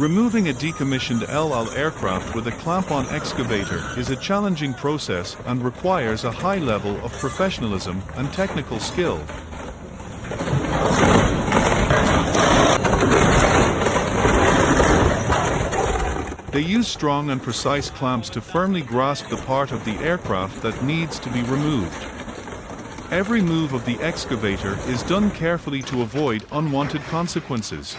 Removing a decommissioned El Al aircraft with a clamp-on excavator is a challenging process and requires a high level of professionalism and technical skill. They use strong and precise clamps to firmly grasp the part of the aircraft that needs to be removed. Every move of the excavator is done carefully to avoid unwanted consequences.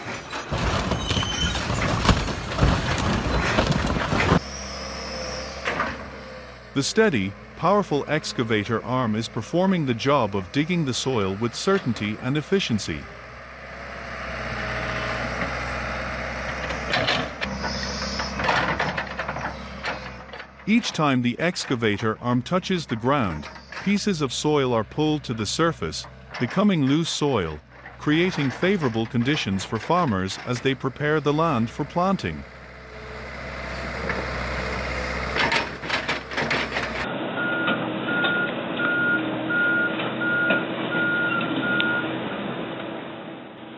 The steady, powerful excavator arm is performing the job of digging the soil with certainty and efficiency. Each time the excavator arm touches the ground, pieces of soil are pulled to the surface, becoming loose soil, creating favorable conditions for farmers as they prepare the land for planting.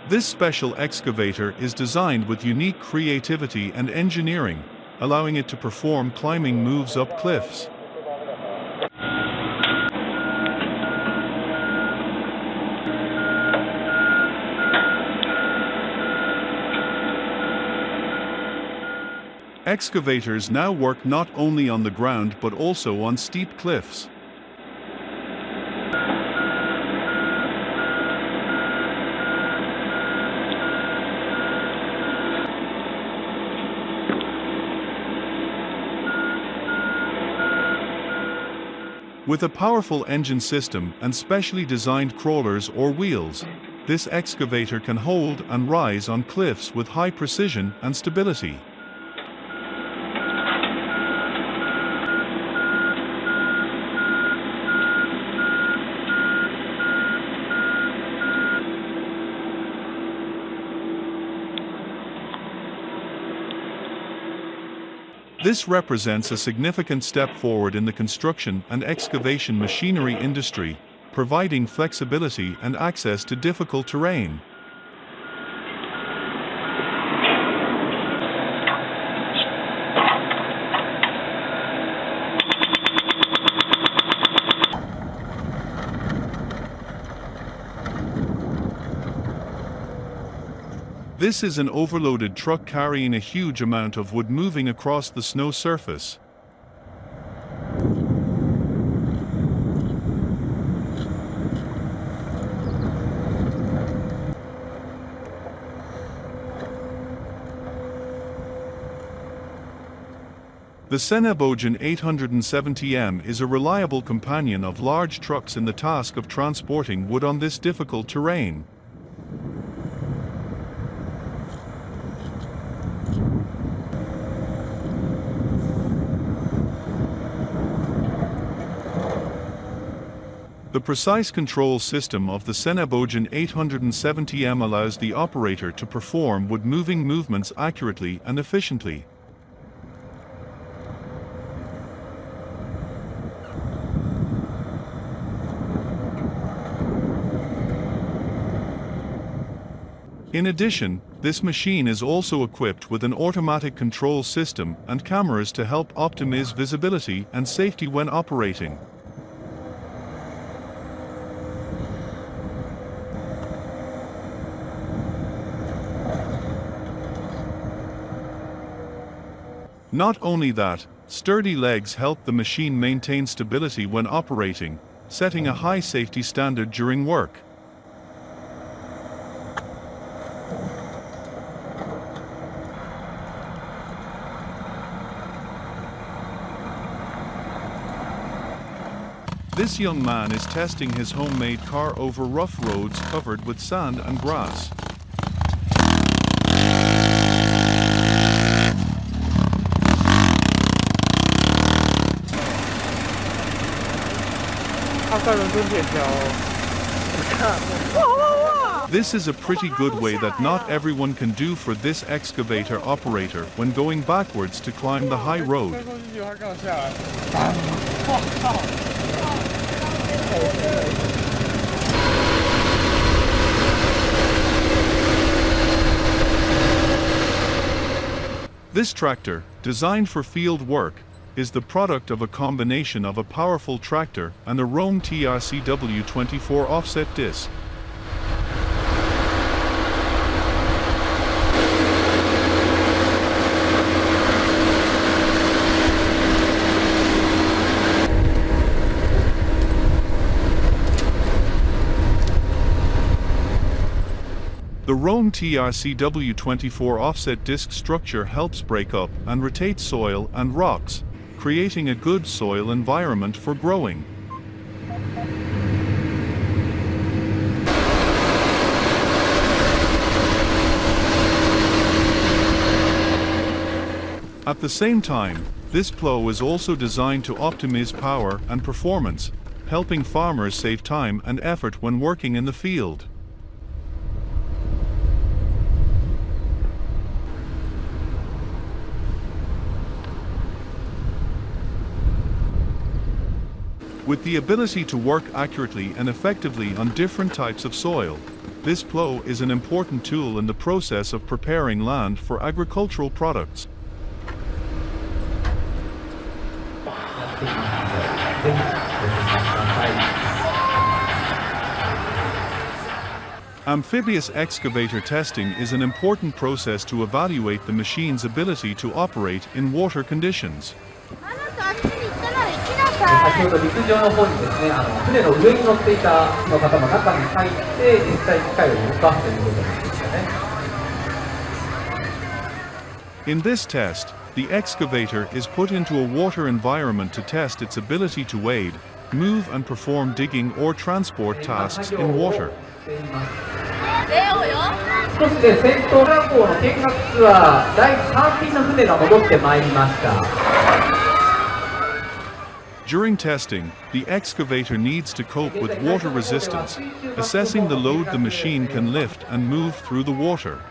This special excavator is designed with unique creativity and engineering, allowing it to perform climbing moves up cliffs. Excavators now work not only on the ground but also on steep cliffs. With a powerful engine system and specially designed crawlers or wheels, this excavator can hold and rise on cliffs with high precision and stability. This represents a significant step forward in the construction and excavation machinery industry, providing flexibility and access to difficult terrain. This is an overloaded truck carrying a huge amount of wood moving across the snow surface. The Senebogen 870M is a reliable companion of large trucks in the task of transporting wood on this difficult terrain. The precise control system of the Senebogen 870M allows the operator to perform wood-moving movements accurately and efficiently. In addition, this machine is also equipped with an automatic control system and cameras to help optimize visibility and safety when operating. Not only that, sturdy legs help the machine maintain stability when operating, setting a high safety standard during work. This young man is testing his homemade car over rough roads covered with sand and grass. This is a pretty good way that not everyone can do for this excavator operator when going backwards to climb the high road. This tractor, designed for field work, is the product of a combination of a powerful tractor and a Rome TRCW24 offset disc. The Rome TRCW24 offset disc structure helps break up and rotate soil and rocks, creating a good soil environment for growing. At the same time, this plow is also designed to optimize power and performance, helping farmers save time and effort when working in the field. With the ability to work accurately and effectively on different types of soil, this plow is an important tool in the process of preparing land for agricultural products. Amphibious excavator testing is an important process to evaluate the machine's ability to operate in water conditions. 先ほど陸上の方にですね、船の上に乗っていたの方の中に入って実際機械を動かすということなんですよね。In this test, the excavator is put into a water environment to test its ability to wade, move and perform digging or transport tasks in water. そして先頭学校の見学ツアー第3便の船が戻ってまいりました。During testing, the excavator needs to cope with water resistance, assessing the load the machine can lift and move through the water.